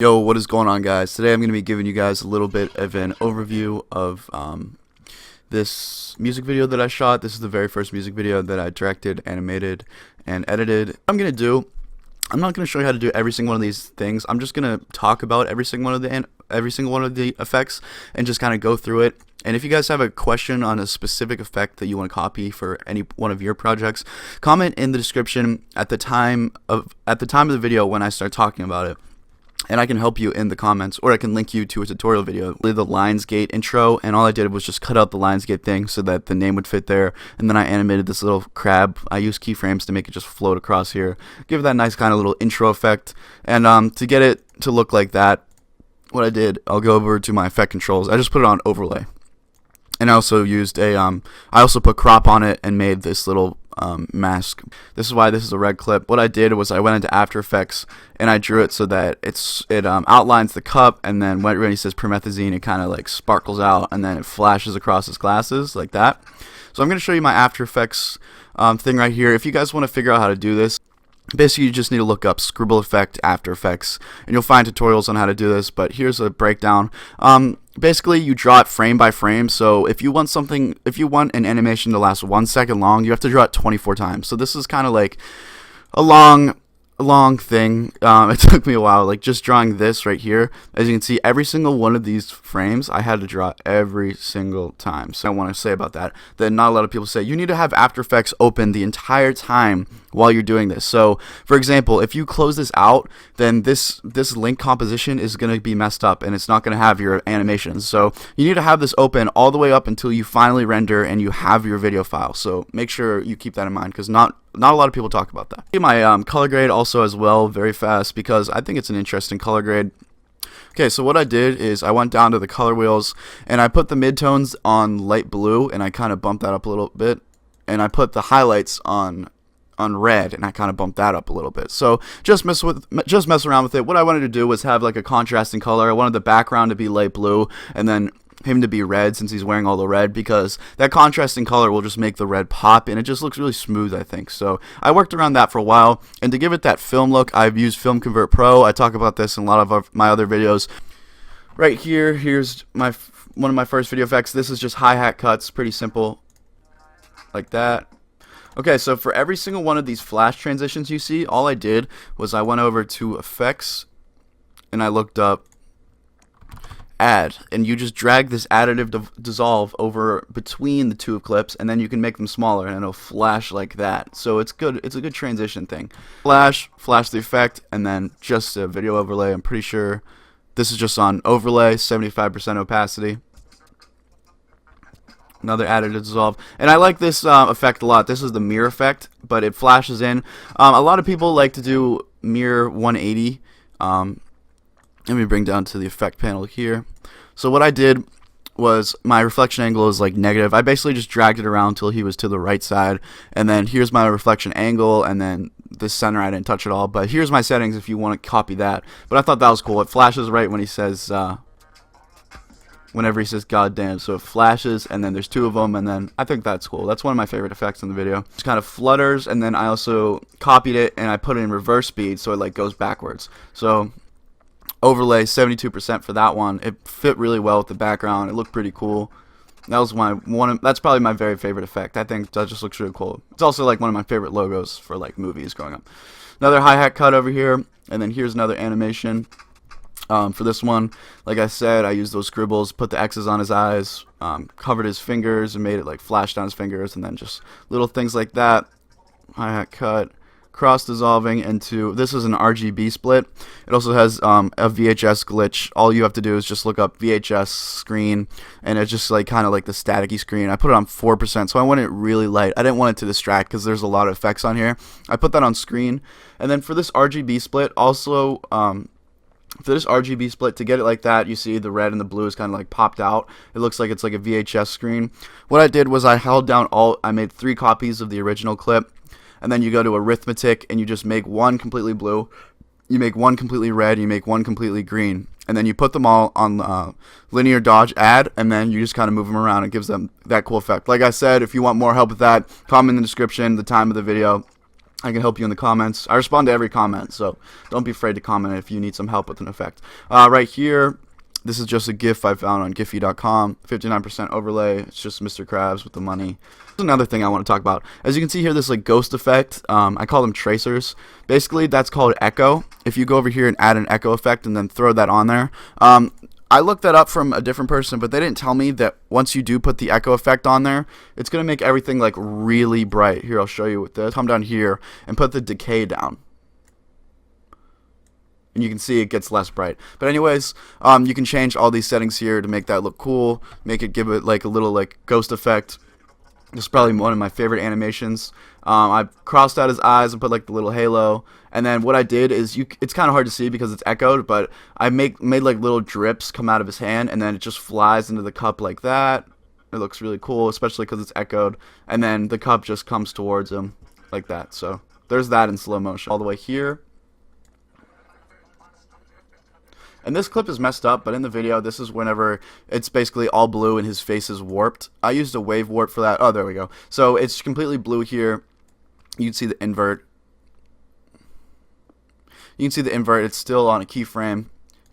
Yo, what is going on, guys? Today I'm going to be giving you guys a little bit of an overview of this music video that I shot. This is the very first music video that I directed, animated, and edited. I'm not going to show you how to do every single one of these things. I'm just going to talk about every single one of the effects and just kind of go through it. And if you guys have a question on a specific effect that you want to copy for any one of your projects, comment in the description at the time of the video when I start talking about it. And I can help you in the comments, or I can link you to a tutorial video. The Lionsgate intro, and all I did was just cut out the Lionsgate thing so that the name would fit there, and then I animated this little crab. I used keyframes to make it just float across here, give it that nice kind of little intro effect. And to get it to look like that, what I did, I'll go over to my effect controls. I just put it on overlay, and I also used I also put crop on it and made this little mask. This is why this is a red clip. What I did was I went into After Effects and I drew it so that it outlines the cup, and then when he says promethazine, it kind of like sparkles out and then it flashes across his glasses like that. So I'm going to show you my After Effects thing right here. If you guys want to figure out how to do this, basically you just need to look up Scribble Effect After Effects and you'll find tutorials on how to do this, but here's a breakdown. Basically you draw it frame by frame, so if you want an animation to last 1 second long, you have to draw it 24 times. So this is kind of like a long thing. It took me a while, like just drawing this right here. As you can see, every single one of these frames I had to draw every single time. So I want to say about that not a lot of people say you need to have After Effects open the entire time while you're doing this. So for example, if you close this out, then this link composition is going to be messed up and it's not going to have your animations. So you need to have this open all the way up until you finally render and you have your video file. So make sure you keep that in mind, because not a lot of people talk about that. My color grade also as well, very fast, because I think it's an interesting color grade. Okay, so what I did is I went down to the color wheels and I put the midtones on light blue and I kind of bumped that up a little bit, and I put the highlights on red and I kind of bumped that up a little bit. So just mess around with it. What I wanted to do was have like a contrasting color. I wanted the background to be light blue and then him to be red, since he's wearing all the red, because that contrasting color will just make the red pop and it just looks really smooth, I think. So I worked around that for a while, and to give it that film look, I've used FilmConvertPro. I talk about this in a lot of my other videos. Right here, here's one of my first video effects. This is just hi-hat cuts, pretty simple, like that. Okay, so for every single one of these flash transitions you see, all I did was I went over to Effects and I looked up Add, and you just drag this additive dissolve over between the two clips, and then you can make them smaller and it'll flash like that. So it's good. It's a good transition thing. Flash the effect, and then just a video overlay. I'm pretty sure this is just on overlay, 75% opacity. Another additive dissolve, and I like this effect a lot. This is the mirror effect, but it flashes in. A lot of people like to do mirror 180. Let me bring down to the effect panel here. So what I did was my reflection angle is like negative. I basically just dragged it around until he was to the right side, and then here's my reflection angle, and then this center I didn't touch at all, but here's my settings if you want to copy that. But I thought that was cool. It flashes right when he says whenever he says goddamn, so it flashes, and then there's two of them, and then I think that's cool. That's one of my favorite effects in the video. It kind of flutters, and then I also copied it and I put it in reverse speed so it like goes backwards. So overlay 72% for that one. It fit really well with the background. It looked pretty cool. That was that's probably my very favorite effect. I think that just looks really cool. It's also like one of my favorite logos for like movies growing up. Another hi-hat cut over here, and then here's another animation. For this one, like I said, I used those scribbles, put the X's on his eyes, covered his fingers and made it like flash down his fingers, and then just little things like that. Hi-hat cut. Cross dissolving into, this is an Rgb split. It also has a VHS glitch. All you have to do is just look up VHS screen, and it's just like kind of like the staticky screen. I put it on 4%, so I want it really light. I didn't want it to distract because there's a lot of effects on here. I put that on screen, and then for this Rgb split, also for this Rgb split, to get it like that, you see the red and the blue is kind of like popped out. It looks like it's like a VHS screen. What I did was I held down Alt. I made 3 copies of the original clip. And then you go to arithmetic and you just make one completely blue, you make one completely red, and you make one completely green. And then you put them all on linear dodge add, and then you just kind of move them around. It gives them that cool effect. Like I said, if you want more help with that, comment in the description, the time of the video. I can help you in the comments. I respond to every comment, so don't be afraid to comment if you need some help with an effect. Right here, this is just a GIF I found on Giphy.com. 59% overlay. It's just Mr. Krabs with the money. There's another thing I want to talk about. As you can see here, this like ghost effect. I call them tracers. Basically, that's called echo. If you go over here and add an echo effect and then throw that on there. I looked that up from a different person, but they didn't tell me that once you do put the echo effect on there, it's going to make everything like really bright. Here, I'll show you with this. Come down here and put the decay down. And you can see it gets less bright. But anyways, you can change all these settings here to make that look cool, make it give it like a little like ghost effect. This is probably one of my favorite animations. I crossed out his eyes and put like the little halo, and then what I did is it's kind of hard to see because it's echoed, but I made like little drips come out of his hand, and then it just flies into the cup like that. It looks really cool, especially because it's echoed, and then the cup just comes towards him like that. So there's that in slow motion all the way here. And this clip is messed up, but in the video, this is whenever it's basically all blue and his face is warped. I used a wave warp for that. Oh, there we go. So it's completely blue here. You can see the invert. You can see the invert. It's still on a keyframe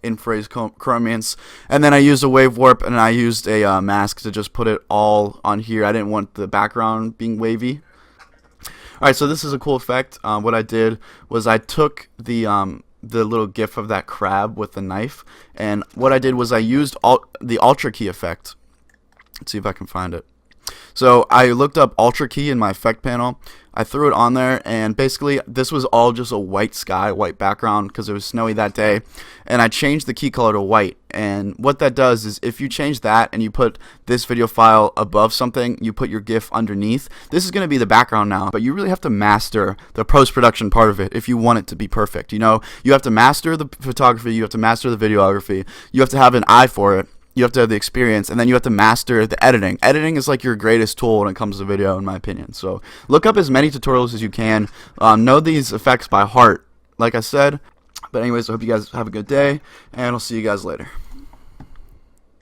in phrase chromiance. And then I used a wave warp, and I used a mask to just put it all on here. I didn't want the background being wavy. Alright, so this is a cool effect. What I did was I took the little gif of that crab with the knife, and what I did was I used the Ultra Key effect. Let's see if I can find it. So I looked up Ultra Key in my effect panel, I threw it on there, and basically this was all just a white sky, white background, because it was snowy that day, and I changed the key color to white. And what that does is if you change that and you put this video file above something, you put your GIF underneath, this is going to be the background now, but you really have to master the post-production part of it if you want it to be perfect. You know, you have to master the photography, you have to master the videography, you have to have an eye for it, you have to have the experience, and then you have to master the editing. Editing is like your greatest tool when it comes to video, in my opinion. So look up as many tutorials as you can. Know these effects by heart, like I said. But anyways, I hope you guys have a good day, and I'll see you guys later.